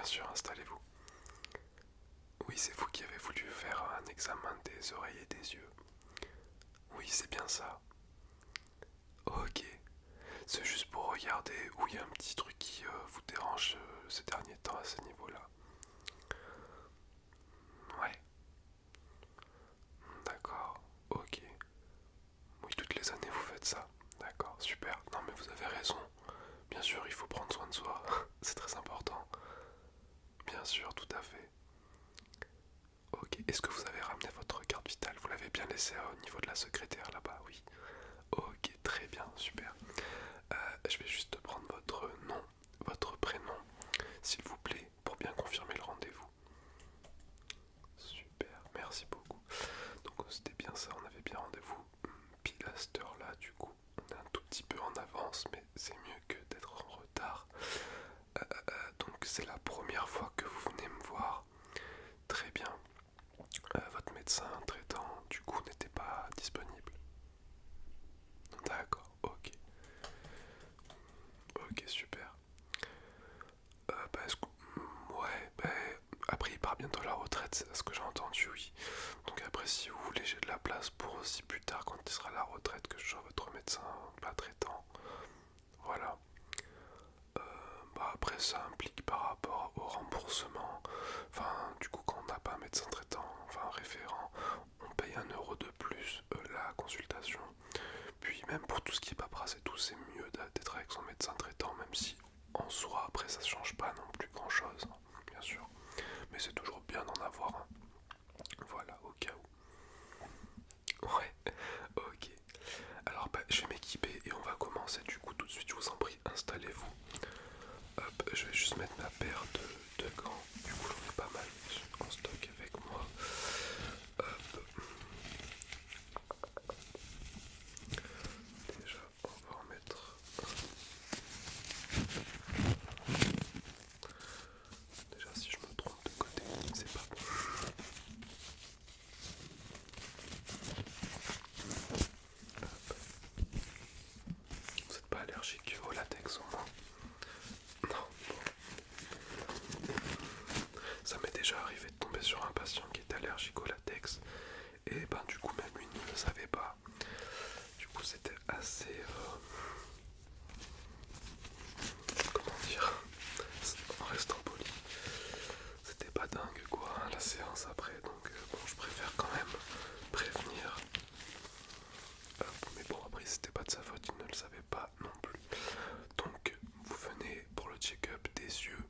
sûr, installez-vous. Oui, c'est vous qui avez voulu faire un examen des oreilles et des yeux. Oui, c'est bien ça. Ok. C'est juste pour regarder où il y a un petit truc qui vous dérange ces derniers temps à ce niveau-là. Ouais, d'accord, ok. Oui, toutes les années vous faites ça. D'accord, super. Non mais vous avez raison. Bien sûr, il faut prendre soin de soi. C'est très important. Bien sûr, tout à fait. Ok, est-ce que vous avez ramené votre carte vitale? Vous l'avez bien laissée au niveau de la secrétaire là-bas, oui. Ok, très bien, super. Je vais juste prendre votre nom, votre prénom, s'il vous plaît, pour bien confirmer le rendez-vous. Super, merci beaucoup. Donc c'était bien ça, on avait bien rendez-vous pile à cette heure-là, du coup. On est un tout petit peu en avance, mais c'est mieux que d'être en retard. Donc c'est la première fois que vous venez me voir. Très bien. Votre médecin traitant, du coup, n'était pas disponible. D'accord, ok. Ok, super. Bah, ouais, bah, après il part bientôt à la retraite, c'est ce que j'ai entendu, oui. Donc après, si vous voulez, j'ai de la place pour aussi plus tard, quand il sera à la retraite, que je sois votre médecin pas traitant. Voilà. Bah après, ça implique par rapport au remboursement. Enfin, du coup, quand on n'a pas un médecin traitant, enfin un référent, on paye 1 € de plus la consultation. Puis même pour tout ce qui est paperasse et tout, c'est mieux d'être avec son médecin traitant, même si en soi, après, ça ne change pas non plus grand-chose, hein, bien sûr. Mais c'est toujours bien d'en avoir un. Voilà, au cas où. Ouais, ok. Alors, bah, je vais m'équiper et on va commencer du coup tout de suite, je vous en prie, installez-vous. Hop, je vais juste mettre ma paire de gants. Du coup, j'en ai pas mal en stock avec moi. Hop. Déjà, on va en mettre déjà, si je me trompe de côté, c'est pas bon. Vous n'êtes pas allergique au latex au moins? Non, ça m'est déjà arrivé de tomber sur un patient qui est allergique au latex. Et ben du coup même lui ne le savait pas. Du coup c'était assez... comment dire, en restant poli. C'était pas dingue quoi la séance après. Donc bon, je préfère quand même prévenir. Mais bon, après c'était pas de sa faute, il ne le savait pas non plus. Donc vous venez pour le check-up des yeux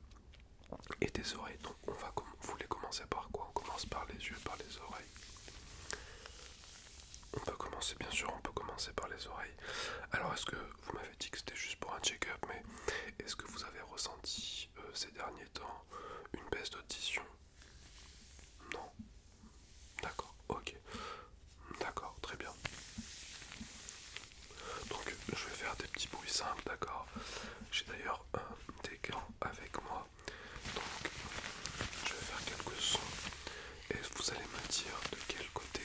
et des oreilles. Donc vous voulez commencer par quoi? On commence par les yeux, par les oreilles. On peut commencer, bien sûr, on peut commencer par les oreilles. Alors, est-ce que vous m'avez dit que c'était juste pour un check-up, mais est-ce que vous avez ressenti ces derniers temps une baisse d'audition? Non. D'accord, ok. D'accord, très bien. Donc, je vais faire des petits bruits simples, d'accord. J'ai d'ailleurs des gants avec moi. Donc, je vais faire quelques sons. Et vous allez me dire de quel côté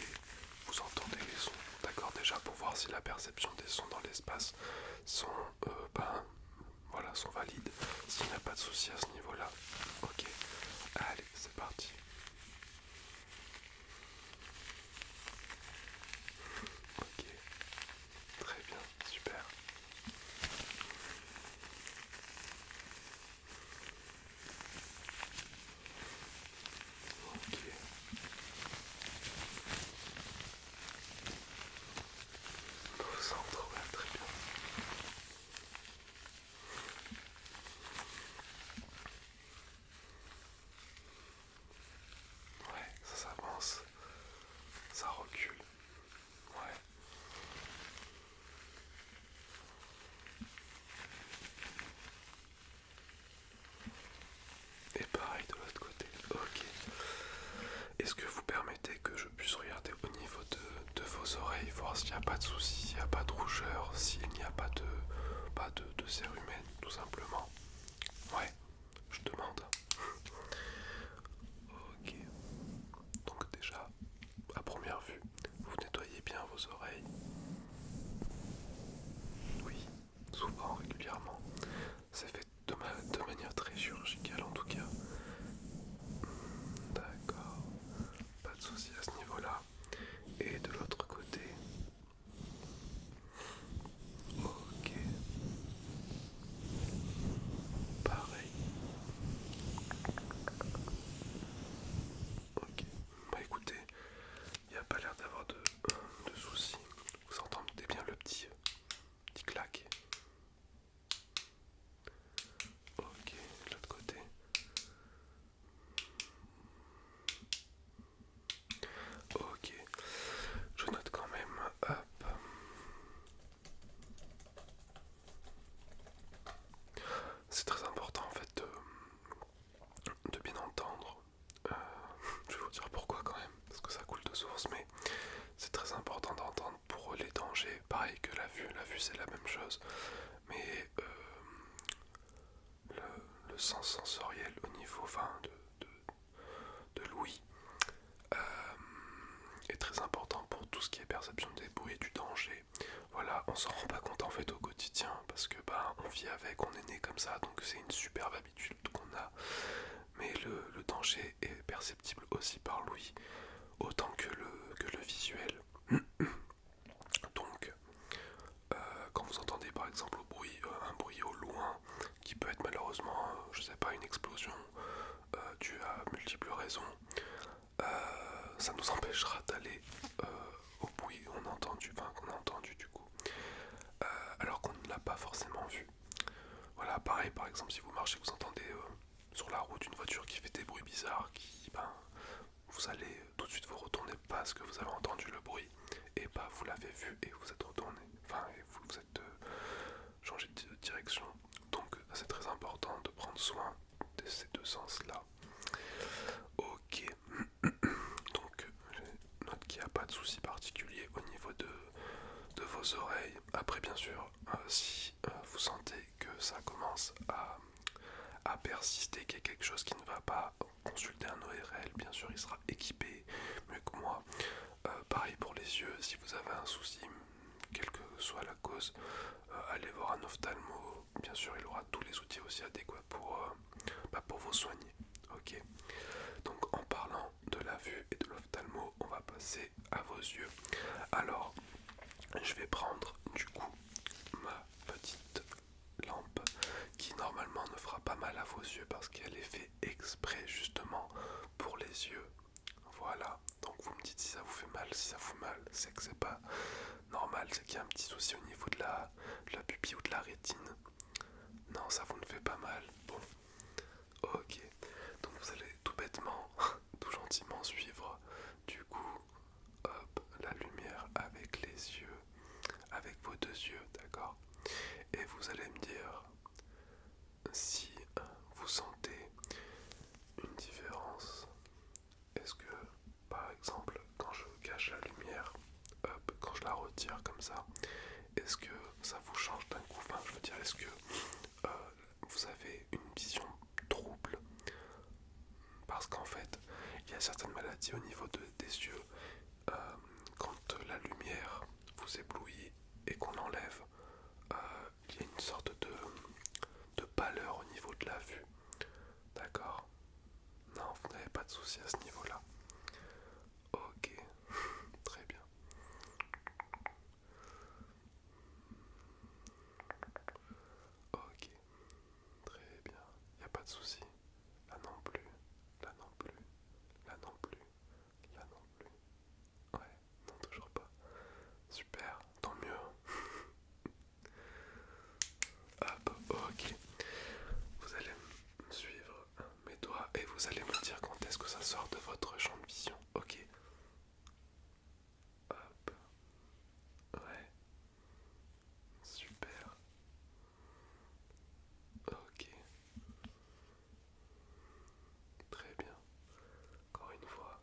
vous entendez les sons. D'accord, déjà pour voir si la perception des sons dans l'espace sont, voilà, sont valides. S'il n'y a pas de souci à ce niveau-là. Ok, allez, c'est parti. Ok, très bien, super. Ok, au centre, ouais, très bien. Ouais, ça s'avance, ça recule. Ouais, et pareil de l'autre côté. Ok. Est-ce que vous permettez que je puisse regarder au niveau de vos oreilles, voir s'il n'y a pas de soucis, s'il n'y a pas de rougeur, s'il n'y a pas de cérumen, tout simplement? Ouais, je demande. Ok. Donc déjà, à première vue, vous nettoyez bien vos oreilles. Oui, souvent, régulièrement. C'est fait de manière très chirurgicale en tout cas. le sens sensoriel au niveau de l'ouïe est très important pour tout ce qui est perception des bruits et du danger. Voilà, on s'en rend pas compte en fait au quotidien parce que on vit avec, on est né comme ça, donc c'est une superbe habitude qu'on a. Mais le danger est perceptible aussi par l'ouïe, autant que le visuel. Donc, quand vous entendez par exemple un bruit au loin, qui peut être malheureusement, je sais pas, une explosion due à multiples raisons, ça nous empêchera d'aller au bruit qu'on a entendu du coup, alors qu'on ne l'a pas forcément vu. Voilà, pareil, par exemple, si vous marchez, vous entendez sur la route une voiture qui fait des bruits bizarres, vous allez tout de suite vous retourner parce que vous avez entendu le bruit et vous l'avez vu et vous êtes retourné. Et vous êtes changé de direction. Donc c'est très important de prendre soin de ces deux sens-là. Ok. Donc je note qu'il n'y a pas de souci particulier au niveau de vos oreilles. Après bien sûr, si vous sentez que ça commence à persister, qu'il y a quelque chose qui ne va pas, consulter un ORL, bien sûr il sera équipé mieux que moi. Pareil pour les yeux, si vous avez un souci, quelle que soit la cause, allez voir un ophtalmo, bien sûr il aura tous les outils aussi adéquats pour vous soigner. Ok. Donc en parlant de la vue et de l'ophtalmo, on va passer à vos yeux. Alors, je vais prendre du coup ma petite lampe qui normalement ne fera pas mal à vos yeux parce qu'elle est faite exprès justement pour les yeux. Voilà, donc vous me dites si ça vous fait mal. Si ça vous fait mal, c'est que c'est pas normal, c'est qu'il y a un petit souci au niveau de la pupille ou de la rétine. Non, ça vous ne fait pas mal. Bon, ok. Donc vous allez tout bêtement, tout gentiment suivre du coup, hop, la lumière avec les yeux, avec vos deux yeux, d'accord? Et vous allez me dire si vous sentez une différence. Est-ce que, par exemple, quand je cache la lumière, hop, quand je la retire comme ça, est-ce que ça vous change d'un coup? Enfin, je veux dire, est-ce que vous avez une vision trouble? Parce qu'en fait, il y a certaines maladies au niveau des yeux, quand la lumière vous éblouit et qu'on l'enlève, il y a une sorte de pâleur au niveau de la vue. D'accord? Non, vous n'avez pas de souci à ce niveau-là. Ok, très bien. Ok, très bien. Il n'y a pas de souci. Là non plus, là non plus, là non plus, là non plus. Ouais, non, toujours pas. Super, tant mieux. Hop, ok. Vous allez me suivre mes doigts et vous allez me dire quand est-ce que ça sort de votre champ de vision. Ok. Hop, ouais. Super. Ok. Très bien. Encore une fois.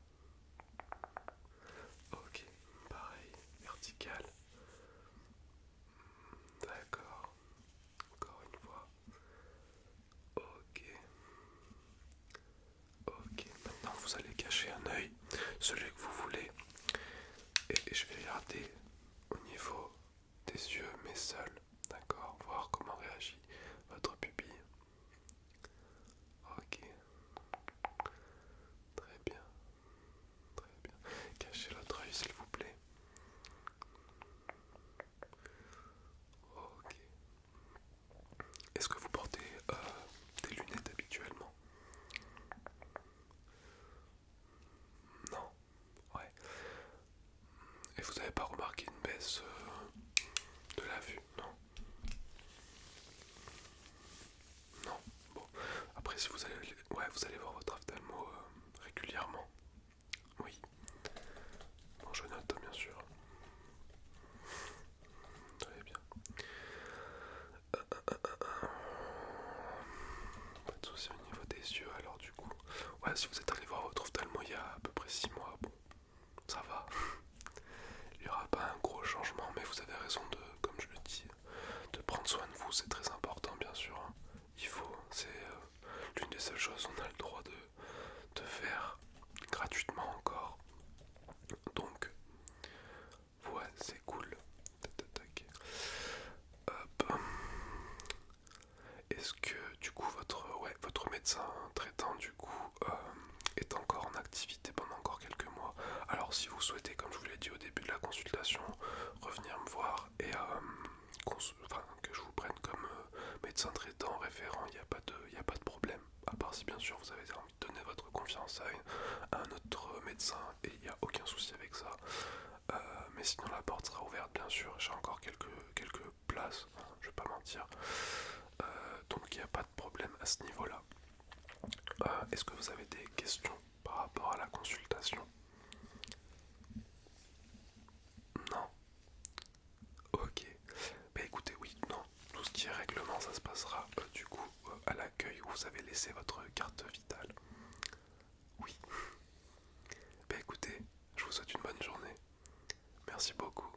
Ok. Pareil. Vertical. D'accord. Encore une fois. Ok. Ok. Maintenant vous allez cacher un œil, celui que vous voulez. Et je vais regarder au niveau des yeux, mais seul. D'accord. Voir comment réagit votre pupille. Ok. Très bien. Très bien. Cachez l'autre œil s'il vous plaît. Ok. Est-ce que vous portez des lunettes habituellement? Non. Ouais. Et vous n'avez pas remarqué une baisse de la vue? Non. Non. Bon. Après, si vous allez, ouais, vous allez voir votre ophtalmo régulièrement. Oui. Bon, je note bien sûr. Très bien. Pas de soucis au niveau des yeux alors du coup. Ouais, si vous êtes allé voir votre ophtalmo il y a à peu près 6 mois, bon, ça va. Il n'y aura pas un gros changement, mais vous avez raison de, comme je le dis, de prendre soin de vous, c'est très important bien sûr. Il faut, seules choses qu'on a le droit de faire gratuitement encore. Donc, ouais, c'est cool. Tac, tac. Hop. Est-ce que du coup votre médecin traitant du coup est encore en activité pendant encore quelques mois? Alors si vous souhaitez, comme je vous l'ai dit au début de la consultation, revenir me voir et que je vous prenne comme médecin traitant référent, il n'y a pas de problème. À part si bien sûr vous avez envie de donner votre confiance à un autre médecin et il n'y a aucun souci avec ça. Mais sinon la porte sera ouverte bien sûr, j'ai encore quelques places, hein, je vais pas mentir. Donc il n'y a pas de problème à ce niveau-là. Est-ce que vous avez des questions par rapport à la consultation? Non. Ok. Bah écoutez, oui, non. Tout ce qui est règlement, ça se passera du coup à l'accueil où vous avez laissé votre carte vitale. Oui. Bah écoutez, je vous souhaite une bonne journée. Merci beaucoup.